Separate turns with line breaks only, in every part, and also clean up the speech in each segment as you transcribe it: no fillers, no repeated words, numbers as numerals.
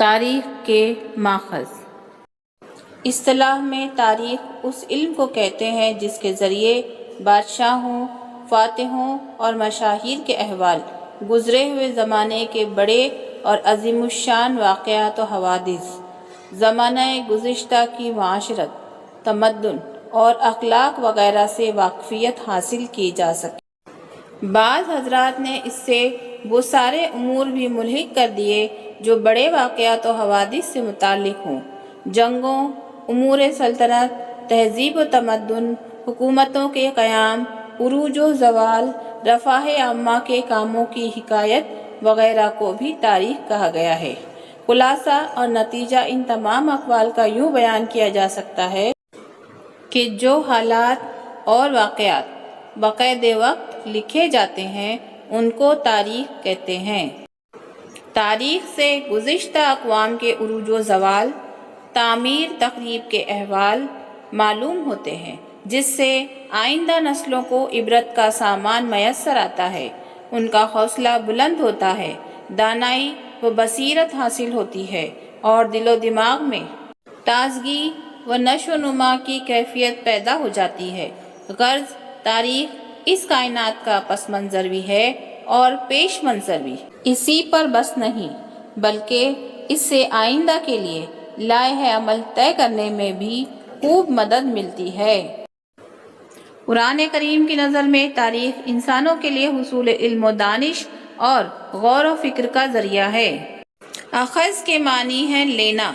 تاریخ کے ماخذ۔ اصطلاح میں تاریخ اس علم کو کہتے ہیں جس کے ذریعے بادشاہوں، فاتحوں اور مشاہیر کے احوال، گزرے ہوئے زمانے کے بڑے اور عظیم الشان واقعات و حوادث، زمانہ گزشتہ کی معاشرت، تمدن اور اخلاق وغیرہ سے واقفیت حاصل کی جا سکے۔ بعض حضرات نے اس سے وہ سارے امور بھی ملحق کر دیے جو بڑے واقعات و حوادث سے متعلق ہوں، جنگوں، امور سلطنت، تہذیب و تمدن، حکومتوں کے قیام، عروج و زوال، رفاہ عامہ کے کاموں کی حکایت وغیرہ کو بھی تاریخ کہا گیا ہے۔ خلاصہ اور نتیجہ ان تمام اقوال کا یوں بیان کیا جا سکتا ہے کہ جو حالات اور واقعات بقید وقت لکھے جاتے ہیں ان کو تاریخ کہتے ہیں۔ تاریخ سے گزشتہ اقوام کے عروج و زوال، تعمیر تخریب کے احوال معلوم ہوتے ہیں، جس سے آئندہ نسلوں کو عبرت کا سامان میسر آتا ہے، ان کا حوصلہ بلند ہوتا ہے، دانائی و بصیرت حاصل ہوتی ہے اور دل و دماغ میں تازگی و نشو و نما کی کیفیت پیدا ہو جاتی ہے۔ غرض تاریخ اس کائنات کا پس منظر بھی ہے اور پیش منظر بھی۔ اسی پر بس نہیں بلکہ اس سے آئندہ کے لیے لائحہ عمل طے کرنے میں بھی خوب مدد ملتی ہے۔ قرآن کریم کی نظر میں تاریخ انسانوں کے لیے حصول علم و دانش اور غور و فکر کا ذریعہ ہے۔ اخذ کے معنی ہے لینا،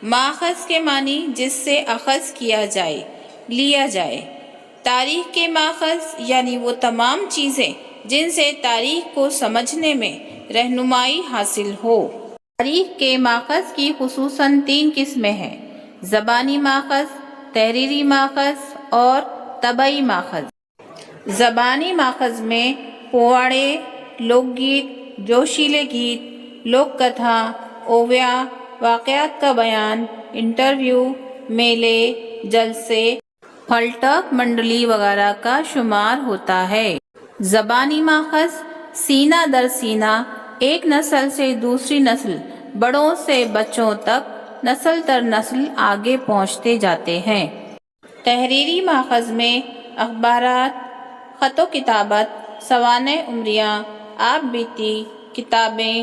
ماخذ کے معنی جس سے اخذ کیا جائے، لیا جائے۔ تاریخ کے ماخذ یعنی وہ تمام چیزیں جن سے تاریخ کو سمجھنے میں رہنمائی حاصل ہو۔ تاریخ کے ماخذ کی خصوصاً 3 قسمیں ہیں: زبانی ماخذ، تحریری ماخذ اور طبعی ماخذ۔ زبانی ماخذ میں پواڑے، لوک گیت، جوشیلے گیت، لوک کتھا، اوویا، واقعات کا بیان، انٹرویو، میلے، جلسے، پھلٹک منڈلی وغیرہ کا شمار ہوتا ہے۔ زبانی ماخذ سینہ در سینہ ایک نسل سے دوسری نسل، بڑوں سے بچوں تک نسل در نسل آگے پہنچتے جاتے ہیں۔ تحریری ماخذ میں اخبارات، خط و کتابت، سوانح عمریاں، آپ بیتی، کتابیں،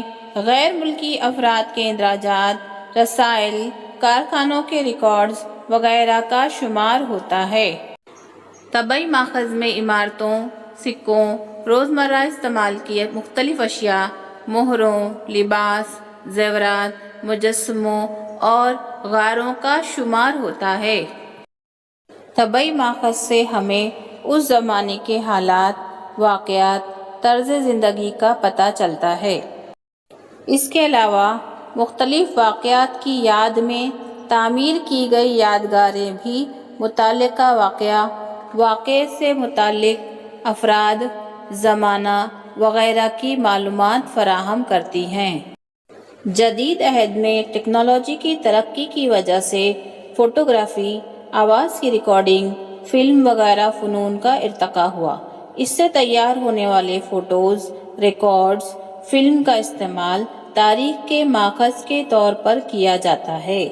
غیر ملکی افراد کے اندراجات، رسائل، کارخانوں کے ریکارڈز وغیرہ کا شمار ہوتا ہے۔ طبعی ماخذ میں عمارتوں، سکوں، روزمرہ استعمال کی مختلف اشیاء، مہروں، لباس، زیورات، مجسموں اور غاروں کا شمار ہوتا ہے۔ طبعی ماخذ سے ہمیں اس زمانے کے حالات، واقعات، طرز زندگی کا پتہ چلتا ہے۔ اس کے علاوہ مختلف واقعات کی یاد میں تعمیر کی گئی یادگاریں بھی متعلقہ واقعے سے متعلق افراد، زمانہ وغیرہ کی معلومات فراہم کرتی ہیں۔ جدید عہد میں ٹیکنالوجی کی ترقی کی وجہ سے فوٹوگرافی، آواز کی ریکارڈنگ، فلم وغیرہ فنون کا ارتقاء ہوا۔ اس سے تیار ہونے والے فوٹوز، ریکارڈز، فلم کا استعمال تاریخ کے ماخذ کے طور پر کیا جاتا ہے۔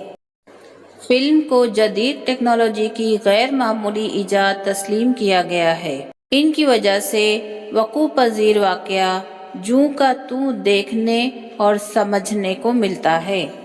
فلم کو جدید ٹیکنالوجی کی غیر معمولی ایجاد تسلیم کیا گیا ہے۔ ان کی وجہ سے وقوع پذیر واقعہ جوں کا توں دیکھنے اور سمجھنے کو ملتا ہے۔